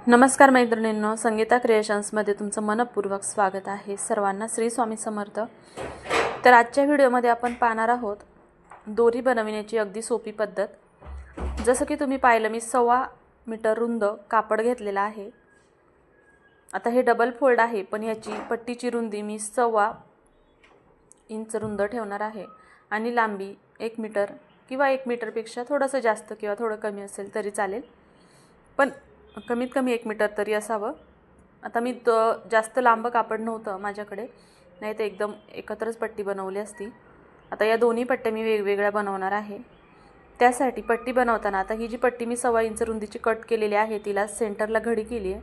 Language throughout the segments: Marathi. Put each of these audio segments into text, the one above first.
नमस्कार मैत्रिणींनो, संगीता क्रिएशन्समध्ये तुमचं मनपूर्वक स्वागत आहे. सर्वांना श्री स्वामी समर्थ. तर आजच्या व्हिडिओमध्ये आपण पाहणार आहोत दोरी बनविण्याची अगदी सोपी पद्धत. जसं की तुम्ही पाहिलं, मी 1.25 मीटर रुंद कापड घेतलेला आहे. आता हे डबल फोल्ड आहे, पण याची पट्टीची रुंदी मी 1.25 इंच रुंद ठेवणार आहे आणि लांबी 1 मीटर किंवा 1 मीटरपेक्षा थोडंसं जास्त किंवा थोडं कमी असेल तरी चालेल, पण कमीत कमी 1 मीटर तरी असावं. आता मी जास्त लांब कापड नव्हतं माझ्याकडे, नाही तर एकदम एकत्रच पट्टी बनवली असती. आता या दोन्ही पट्ट्या मी वेगवेगळ्या बनवणार आहे. त्यासाठी पट्टी बनवताना आता ही जी पट्टी मी 1.25 इंच रुंदीची कट केलेली आहे, तिला सेंटरला घडी केली आहे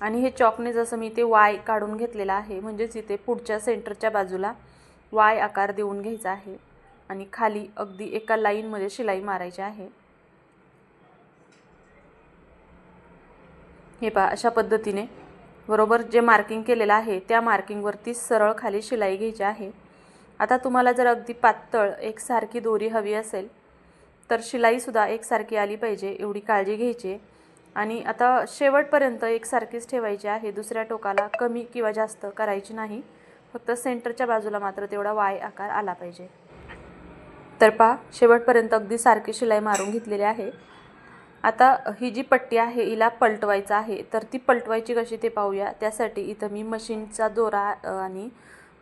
आणि हे चॉकने जसं मी ते वाय काढून घेतलेला आहे, म्हणजेच इथे पुढच्या सेंटरच्या बाजूला वाय आकार देऊन घ्यायचा आहे आणि खाली अगदी एका लाईनमध्ये शिलाई मारायची आहे. हे पहा, अशा पद्धतीने बरोबर जे मार्किंग केलेलं आहे त्या मार्किंगवरती सरळ खाली शिलाई घ्यायची आहे. आता तुम्हाला जर अगदी पातळ एकसारखी दोरी हवी असेल तर शिलाईसुद्धा एकसारखी आली पाहिजे, एवढी काळजी घ्यायची. आणि आता शेवटपर्यंत एकसारखीच ठेवायची आहे, दुसऱ्या टोकाला कमी किंवा जास्त करायची नाही, फक्त सेंटरच्या बाजूला मात्र तेवढा वाय आकार आला पाहिजे. तर पहा, शेवटपर्यंत अगदी सारखी शिलाई मारून घेतलेली आहे. आता ही जी पट्टी आहे हिला पलटवायचं आहे, तर ती पलटवायची कशी ते पाहूया. त्यासाठी इथं मी मशीनचा दोरा आणि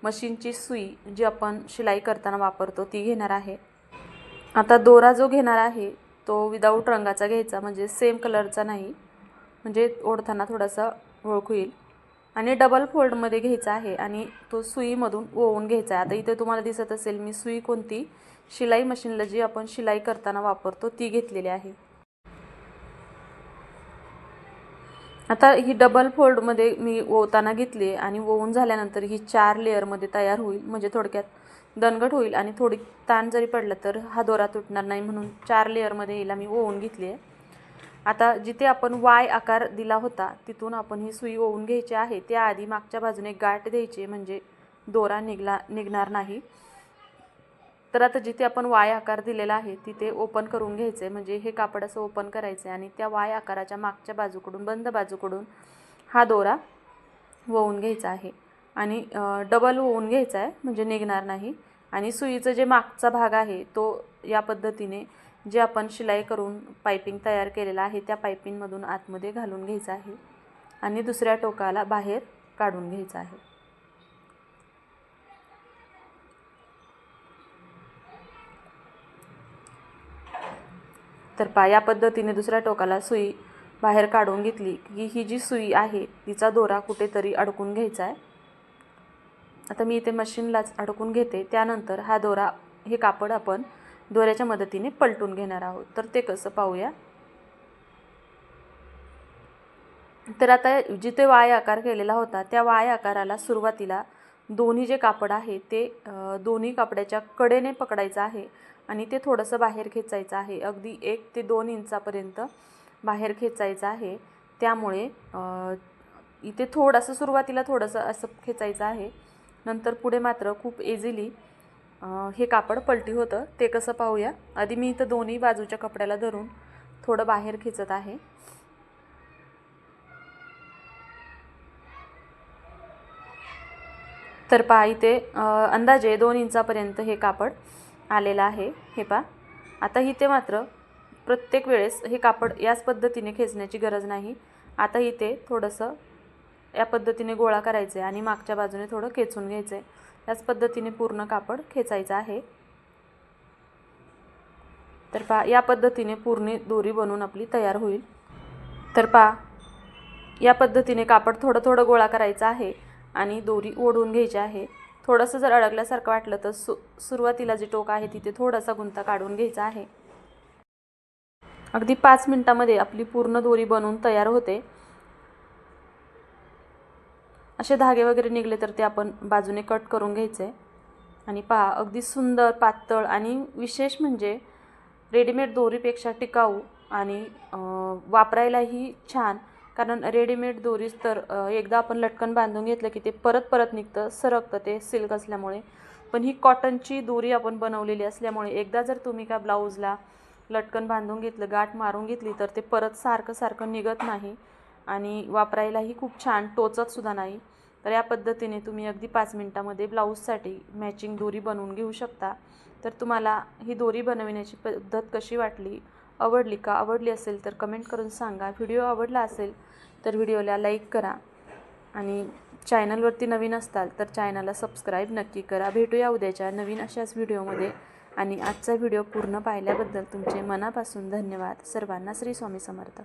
मशीनची सुई जी आपण शिलाई करताना वापरतो ती घेणार आहे. आता दोरा जो घेणार आहे तो विदाऊट रंगाचा घ्यायचा, म्हणजे सेम कलरचा नाही, म्हणजे ओढताना थोडासा ओळख होईल. आणि डबल फोल्डमध्ये घ्यायचा आहे आणि तो सुईमधून ओवून घ्यायचा आहे. आता इथे तुम्हाला दिसत असेल मी सुई कोणती, शिलाई मशीनला जी आपण शिलाई करताना वापरतो ती घेतलेली आहे. आता ही डबल फोल्डमध्ये मी ओवताना घेतली आणि ओवून झाल्यानंतर ही 4 लेअरमध्ये तयार होईल, म्हणजे थोडक्यात दणकट होईल आणि थोडी ताण जरी पडला तर हा दोरा तुटणार नाही, म्हणून 4 लेअरमध्ये हिला मी ओवून घेतली आहे. आता जिथे आपण वाय आकार दिला होता तिथून आपण ही सुई ओवून घ्यायची आहे. त्याआधी मागच्या बाजूने गाठ द्यायची, म्हणजे दोरा निघणार नाही. तर आता जिथे आपण वाय आकार दिलेला आहे तिथे ओपन करून घ्यायचे, म्हणजे हे कापड असं ओपन करायचं आणि त्या वाय आकाराच्या मागच्या बाजूकडून, बंद बाजूकडून हा दोरा वळवून घ्यायचा आहे आणि डबल वळवून घ्यायचा आहे, म्हणजे निघणार नाही. आणि सुईचं जे मागचा भाग आहे तो या पद्धतीने जे आपण शिलाई करून पाइपिंग तयार केलेला आहे त्या पाइपिंगमधून आतमध्ये घालून घ्यायचं आहे आणि दुसऱ्या टोकाला बाहेर काढून घ्यायचं आहे. तर पहा, या पद्धतीने दुसऱ्या टोकाला सुई बाहेर काढून घेतली की ही जी सुई आहे तिचा दोरा कुठेतरी अडकून घ्यायचा आहे. आता मी इथे मशीनलाच अडकून घेते. त्यानंतर हा दोरा, हे कापड आपण दोऱ्याच्या मदतीने पलटून घेणार आहोत. तर ते कसं पाहूया. तर आता जिथे वाय आकार केलेला होता त्या वाय आकाराला सुरुवातीला दोन्ही जे कापड आहे ते दोन्ही कापडाच्या कडेने पकडायचं आहे आणि ते थोडंसं बाहेर खेचायचं आहे. अगदी 1 ते 2 इंचापर्यंत बाहेर खेचायचं आहे. त्यामुळे इथे थोडंसं सुरुवातीला थोडंसं असं खेचायचं आहे, नंतर पुढे मात्र खूप इझिली हे कापड पलटी होतं. ते कसं पाहूया. आधी मी इथं दोन्ही बाजूच्या कपड्याला धरून थोडं बाहेर खेचत आहे. तर पहा, इथे अंदाजे 2 इंचापर्यंत हे कापड आलेलं आहे. हे पहा, आता इथे मात्र प्रत्येक वेळेस हे कापड याच पद्धतीने खेचण्याची गरज नाही. आता इथे थोडंसं या पद्धतीने गोळा करायचं आहे आणि मागच्या बाजूने थोडं खेचून घ्यायचं आहे. याच पद्धतीने पूर्ण कापड खेचायचं आहे. तर पहा, या पद्धतीने पूर्ण दोरी बनवून आपली तयार होईल. तर पहा, या पद्धतीने कापड थोडं थोडं गोळा करायचं आहे आणि दोरी ओढून घ्यायची आहे. थोडंसं जर अडकल्यासारखं वाटलं तर सुरुवातीला जे टोक आहे तिथे थोडासा गुंता काढून घ्यायचा आहे. अगदी 5 मिनिटांमध्ये आपली पूर्ण दोरी बनवून तयार होते. असे धागे वगैरे निघले तर ते आपण बाजूने कट करून घ्यायचे. आणि पहा, अगदी सुंदर, पातळ आणि विशेष म्हणजे रेडीमेड दोरीपेक्षा टिकाऊ आणि वापरायलाही छान. कारण रेडीमेड दोरीच तर एकदा आपण लटकन बांधून घेतलं की ते परत परत निघतं, सरकतं ते सिल्क असल्यामुळे. पण ही कॉटनची दोरी आपण बनवलेली असल्यामुळे एकदा जर तुम्ही का ब्लाऊजला लटकन बांधून घेतलं, गाठ मारून घेतली तर ते परत सारखं निघत नाही आणि वापरायलाही खूप छान, टोचतसुद्धा नाही. तर या पद्धतीने तुम्ही अगदी 5 मिनिटामध्ये ब्लाऊजसाठी मॅचिंग दोरी बनवून घेऊ शकता. तर तुम्हाला ही दोरी बनविण्याची पद्धत कशी वाटली, आवडली का? आवडली असेल तर कमेंट करून सांगा. व्हिडिओ आवडला असेल तर व्हिडिओला लाईक करा आणि चॅनलवरती नवीन असाल तर चॅनलला सबस्क्राईब नक्की करा. भेटूया उद्याच्या नवीन अशाच व्हिडिओमध्ये. आणि आजचा व्हिडिओ पूर्ण पाहिल्याबद्दल तुमचे मनापासून धन्यवाद. सर्वांना श्री स्वामी समर्थ.